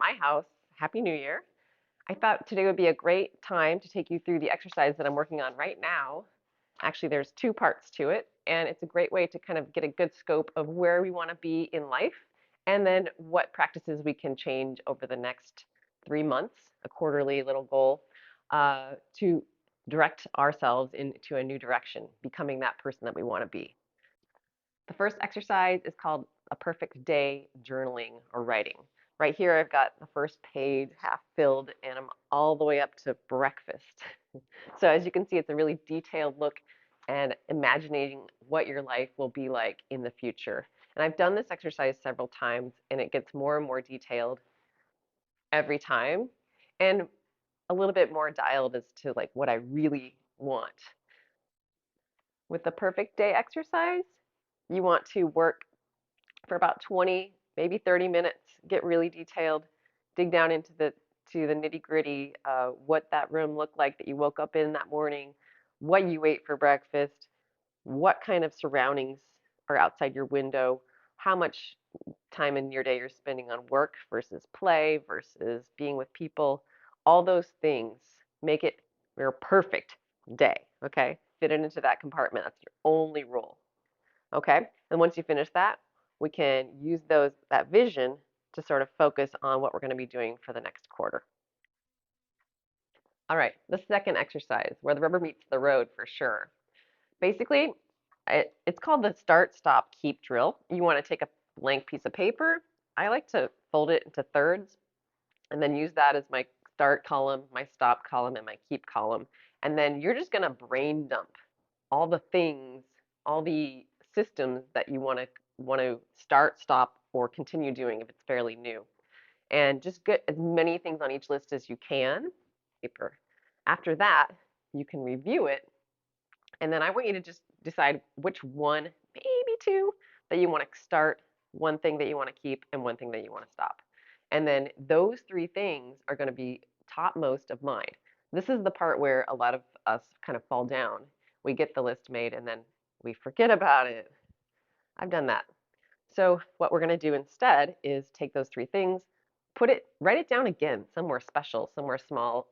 my house. Happy New Year. I thought today would be a great time to take you through the exercise that I'm working on right now. Actually, there's two parts to it, and it's a great way to kind of get a good scope of where we want to be in life and then what practices we can change over the next 3 months, a quarterly little goal, to direct ourselves into a new direction, becoming that person that we want to be. The first exercise is called a perfect day journaling or writing. Right here, I've got the first page half filled, and I'm all the way up to breakfast. So as you can see, it's a really detailed look and imagining what your life will be like in the future. And I've done this exercise several times, and it gets more and more detailed every time, and a little bit more dialed as to like what I really want. With the perfect day exercise, you want to work for about 20, maybe 30 minutes, get really detailed, dig down into the nitty gritty, what that room looked like that you woke up in that morning, what you ate for breakfast, what kind of surroundings are outside your window, how much time in your day you're spending on work versus play versus being with people. All those things make it your perfect day, okay? Fit it into that compartment. That's your only rule. Okay, and once you finish that, we can use that vision to sort of focus on what we're going to be doing for the next quarter. All right, the second exercise, where the rubber meets the road for sure. Basically, it's called the start, stop, keep drill. You want to take a blank piece of paper. I like to fold it into thirds and then use that as my start column, my stop column, and my keep column. And then you're just going to brain dump all the things, all the systems that you want to start, stop, or continue doing if it's fairly new. And just get as many things on each list as you can. Paper. After that, you can review it, and then I want you to just decide which one, maybe two, that you want to start, one thing that you want to keep, and one thing that you want to stop. And then those three things are going to be topmost of mind. This is the part where a lot of us kind of fall down. We get the list made and then we forget about it. I've done that. So what we're going to do instead is take those three things, write it down again somewhere special, somewhere small.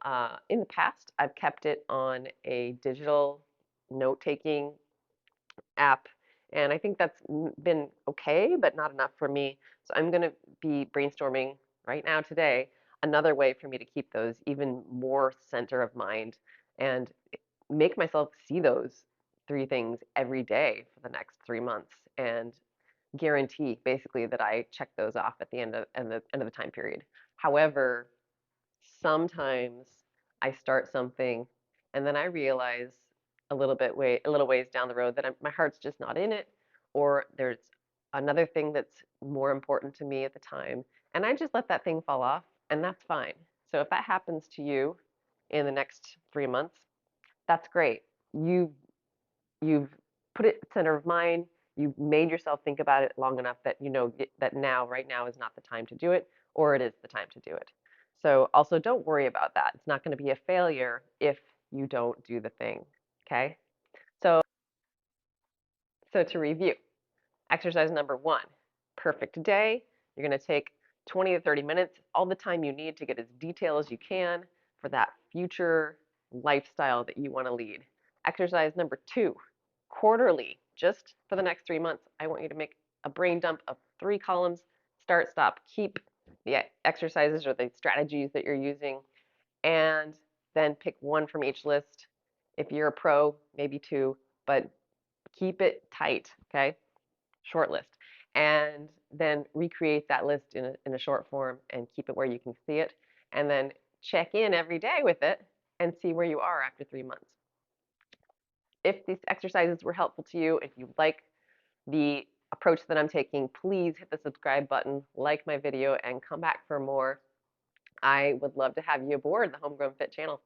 In the past, I've kept it on a digital note-taking app, and I think that's been okay, but not enough for me. So I'm going to be brainstorming right now today another way for me to keep those even more center of mind and make myself see those three things every day for the next 3 months and guarantee basically that I check those off at the end of the time period. However, sometimes I start something and then I realize a little ways down the road that my heart's just not in it, or there's another thing that's more important to me at the time, and I just let that thing fall off, and that's fine. So if that happens to you in the next 3 months, that's great. You've put it center of mind. You've made yourself think about it long enough that you know that right now is not the time to do it, or it is the time to do it. So also don't worry about that. It's not going to be a failure if you don't do the thing. Okay? So so to review, exercise number one, perfect day. You're going to take 20 to 30 minutes, all the time you need to get as detailed as you can for that future lifestyle that you want to lead. Exercise number two, quarterly, just for the next 3 months, I want you to make a brain dump of 3 columns, start, stop, keep the exercises or the strategies that you're using, and then pick one from each list. If you're a pro, maybe two, but keep it tight, okay? Short list. And then recreate that list in a short form and keep it where you can see it. And then check in every day with it and see where you are after 3 months. If these exercises were helpful to you, if you like the approach that I'm taking, please hit the subscribe button, like my video, and come back for more. I would love to have you aboard the Homegrown Fit channel.